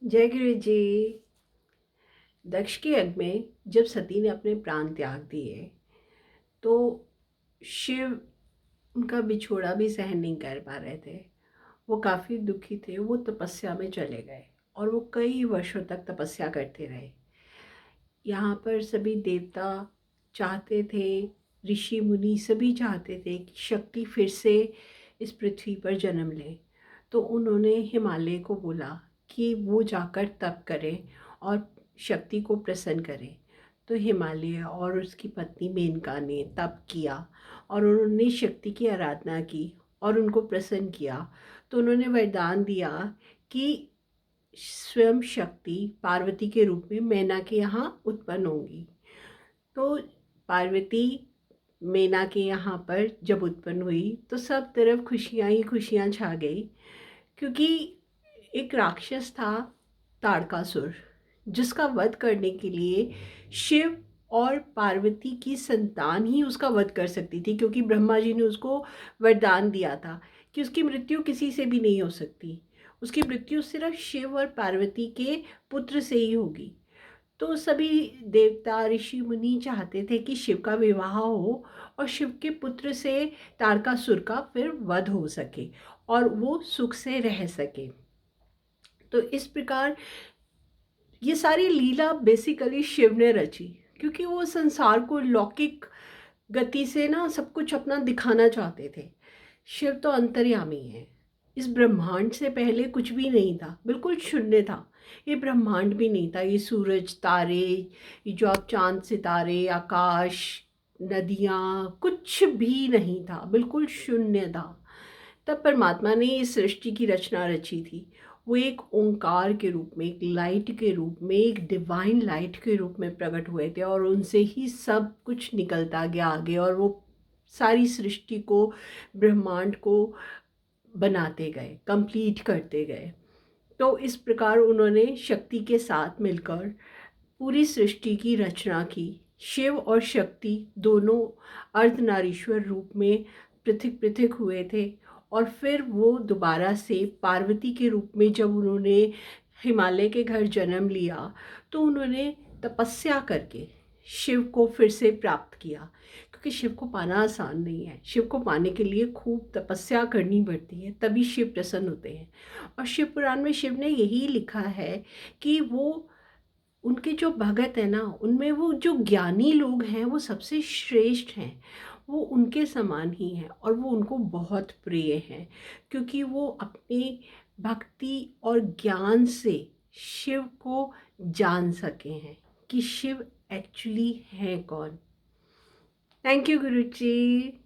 जय गुरु जी। दक्ष के यज्ञ में जब सती ने अपने प्राण त्याग दिए तो शिव उनका बिछोड़ा भी सहन नहीं कर पा रहे थे। वो काफ़ी दुखी थे। वो तपस्या में चले गए और वो कई वर्षों तक तपस्या करते रहे। यहाँ पर सभी देवता चाहते थे, ऋषि मुनि सभी चाहते थे कि शक्ति फिर से इस पृथ्वी पर जन्म ले। तो उन्होंने हिमालय को बोला कि वो जाकर तप करे और शक्ति को प्रसन्न करे। तो हिमालय और उसकी पत्नी मेनका ने तप किया और उन्होंने शक्ति की आराधना की और उनको प्रसन्न किया। तो उन्होंने वरदान दिया कि स्वयं शक्ति पार्वती के रूप में मैना के यहाँ उत्पन्न होंगी। तो पार्वती मैना के यहाँ पर जब उत्पन्न हुई तो सब तरफ खुशियाँ ही खुशियाँ छा गई, क्योंकि एक राक्षस था ताड़कासुर, जिसका वध करने के लिए शिव और पार्वती की संतान ही उसका वध कर सकती थी, क्योंकि ब्रह्मा जी ने उसको वरदान दिया था कि उसकी मृत्यु किसी से भी नहीं हो सकती। उसकी मृत्यु सिर्फ शिव और पार्वती के पुत्र से ही होगी। तो सभी देवता ऋषि मुनि चाहते थे कि शिव का विवाह हो और शिव के पुत्र से तारकासुर का फिर वध हो सके और वो सुख से रह सके। तो इस प्रकार ये सारी लीला बेसिकली शिव ने रची, क्योंकि वो संसार को लौकिक गति से ना सब कुछ अपना दिखाना चाहते थे। शिव तो अंतर्यामी है। इस ब्रह्मांड से पहले कुछ भी नहीं था, बिल्कुल शून्य था। ये ब्रह्मांड भी नहीं था, ये सूरज तारे, ये जो आप चांद सितारे आकाश नदियाँ कुछ भी नहीं था, बिल्कुल शून्य था। तब परमात्मा ने इस सृष्टि की रचना रची थी। वो एक ओंकार के रूप में, एक लाइट के रूप में, एक डिवाइन लाइट के रूप में प्रकट हुए थे और उनसे ही सब कुछ निकलता गया आगे और वो सारी सृष्टि को, ब्रह्मांड को बनाते गए, कंप्लीट करते गए। तो इस प्रकार उन्होंने शक्ति के साथ मिलकर पूरी सृष्टि की रचना की। शिव और शक्ति दोनों अर्धनारीश्वर रूप में पृथक पृथक हुए थे और फिर वो दोबारा से पार्वती के रूप में जब उन्होंने हिमालय के घर जन्म लिया तो उन्होंने तपस्या करके शिव को फिर से प्राप्त किया, क्योंकि शिव को पाना आसान नहीं है। शिव को पाने के लिए खूब तपस्या करनी पड़ती है, तभी शिव प्रसन्न होते हैं। और शिव पुराण में शिव ने यही लिखा है कि वो उनके जो भगत हैं ना, उनमें वो जो ज्ञानी लोग हैं वो सबसे श्रेष्ठ हैं। वो उनके समान ही हैं और वो उनको बहुत प्रिय हैं, क्योंकि वो अपनी भक्ति और ज्ञान से शिव को जान सके हैं कि शिव एक्चुअली है कौन। Thank you Guru ji.